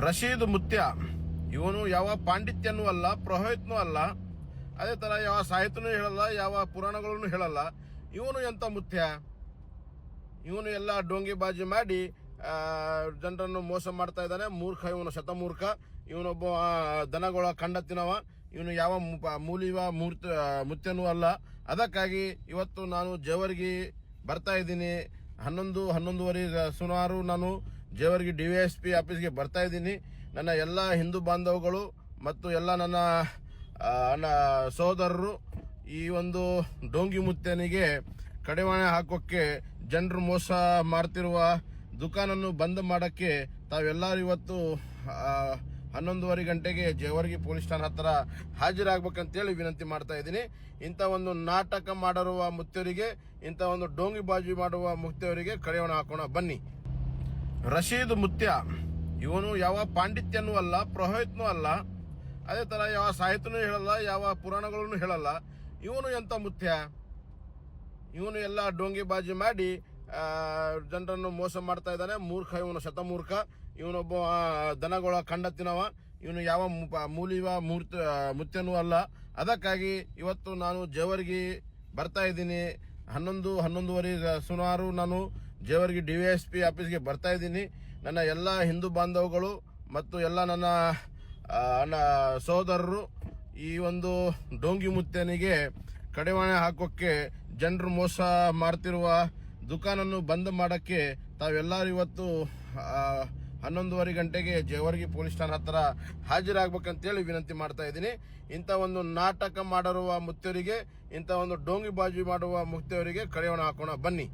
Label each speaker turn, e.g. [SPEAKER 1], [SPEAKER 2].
[SPEAKER 1] ರಶೀದ್ ಮುತ್ಯ ಇವನು ಯಾವ ಪಾಂಡಿತ್ಯನೂ ಅಲ್ಲ, ಪುರೋಹಿತನೂ ಅಲ್ಲ, ಅದೇ ತರ ಯಾವ ಸಾಹಿತ್ಯನೂ ಹೇಳಲ್ಲ, ಯಾವ ಪುರಾಣಗಳನ್ನು ಹೇಳಲ್ಲ. ಇವನು ಎಂತ ಮುತ್ಯ? ಇವನು ಎಲ್ಲ ಡೋಂಗಿಬಾಜಿ ಮಾಡಿ ಜನರನ್ನು ಮೋಸ ಮಾಡ್ತಾ ಇದ್ದಾನೆ. ಮೂರ್ಖ ಇವನು, ಶತಮೂರ್ಖ. ಇವನೊಬ್ಬ ದನಗಳ ಕಂಡ ತಿನ್ನವ. ಇವನು ಯಾವ ಮೂಲಿವ ಮುತ್ಯನೂ ಅಲ್ಲ. ಅದಕ್ಕಾಗಿ ಇವತ್ತು ನಾನು ಜೇವರ್ಗಿ ಬರ್ತಾ ಇದ್ದೀನಿ. 11:30 ಸುಮಾರು ನಾನು ಜೇವರ್ಗಿ DYSP ಆಫೀಸ್ಗೆ ಬರ್ತಾ ಇದ್ದೀನಿ. ನನ್ನ ಎಲ್ಲ ಹಿಂದೂ ಬಾಂಧವಗಳು ಮತ್ತು ಎಲ್ಲ ನನ್ನ ಸಹೋದರರು ಈ ಒಂದು ಡೋಂಗಿ ಮುತ್ಯನಿಗೆ ಕಡಿವಾಣ ಹಾಕೋಕ್ಕೆ ಜನರು ಮೋಸ ಮಾಡ್ತಿರುವ ದುಕಾನನ್ನು ಬಂದ್ ಮಾಡಕ್ಕೆ ತಾವೆಲ್ಲರೂ ಇವತ್ತು 11:30 ಗಂಟೆಗೆ ಜೇವರ್ಗಿ ಪೊಲೀಸ್ ಠಾಣೆ ಹತ್ರ ಹಾಜರಾಗಬೇಕಂತೇಳಿ ವಿನಂತಿ ಮಾಡ್ತಾ ಇದ್ದೀನಿ. ಇಂಥ ಒಂದು ನಾಟಕ ಮಾಡಿರುವ ಮುತ್ಯರಿಗೆ, ಇಂಥ ಒಂದು ಡೋಂಗಿಬಾಜಿ ಮಾಡುವ ಮುತ್ಯವರಿಗೆ ಕಡಿವಾಣ ಹಾಕೋಣ ಬನ್ನಿ. ರಶೀದ್ ಮುತ್ಯ ಇವನು ಯಾವ ಪಾಂಡಿತ್ಯನೂ ಅಲ್ಲ, ಪುರೋಹಿತನೂ ಅಲ್ಲ, ಅದೇ ತರ ಯಾವ ಸಾಹಿತ್ಯನೂ ಹೇಳಲ್ಲ, ಯಾವ ಪುರಾಣಗಳನ್ನು ಹೇಳಲ್ಲ. ಇವನು ಎಂತ ಮುತ್ಯ? ಇವನು ಎಲ್ಲ ಡೋಂಗಿಬಾಜಿ ಮಾಡಿ ಜನರನ್ನು ಮೋಸ ಮಾಡ್ತಾ ಇದ್ದಾನೆ. ಮೂರ್ಖ ಇವನು, ಶತಮೂರ್ಖ. ಇವನೊಬ್ಬ ದನಗಳ ಕಂಡ ತಿನ್ನವ. ಇವನು ಯಾವ ಮೂಲಿವ ಮುತ್ಯನೂ ಅಲ್ಲ. ಅದಕ್ಕಾಗಿ ಇವತ್ತು ನಾನು ಜೇವರ್ಗಿ ಬರ್ತಾ ಇದ್ದೀನಿ. 11:30 ಸುಮಾರು ನಾನು ಜೇವರ್ಗಿ DYSP ಆಫೀಸ್ಗೆ ಬರ್ತಾ ಇದ್ದೀನಿ. ನನ್ನ ಎಲ್ಲ ಹಿಂದೂ ಬಾಂಧವಗಳು ಮತ್ತು ಎಲ್ಲ ನನ್ನ ಸಹೋದರರು ಈ ಒಂದು ಡೋಂಗಿ ಮುತ್ಯನಿಗೆ ಕಡಿವಾಣ ಹಾಕೋಕ್ಕೆ ಜನರು ಮೋಸ ಮಾಡ್ತಿರುವ ದುಕಾನನ್ನು ಬಂದ್ ಮಾಡಕ್ಕೆ ತಾವೆಲ್ಲರೂ ಇವತ್ತು 11:30 ಗಂಟೆಗೆ ಜೇವರ್ಗಿ ಪೊಲೀಸ್ ಠಾಣೆ ಹತ್ರ ಹಾಜರಾಗಬೇಕಂತೇಳಿ ವಿನಂತಿ ಮಾಡ್ತಾ ಇದ್ದೀನಿ. ಇಂಥ ಒಂದು ನಾಟಕ ಮಾಡಿರುವ ಮುತ್ಯವರಿಗೆ, ಇಂಥ ಒಂದು ಡೋಂಗಿಬಾಜಿ ಮಾಡುವ ಮುತ್ಯವರಿಗೆ ಕಡಿವಾಣ ಹಾಕೋಣ ಬನ್ನಿ.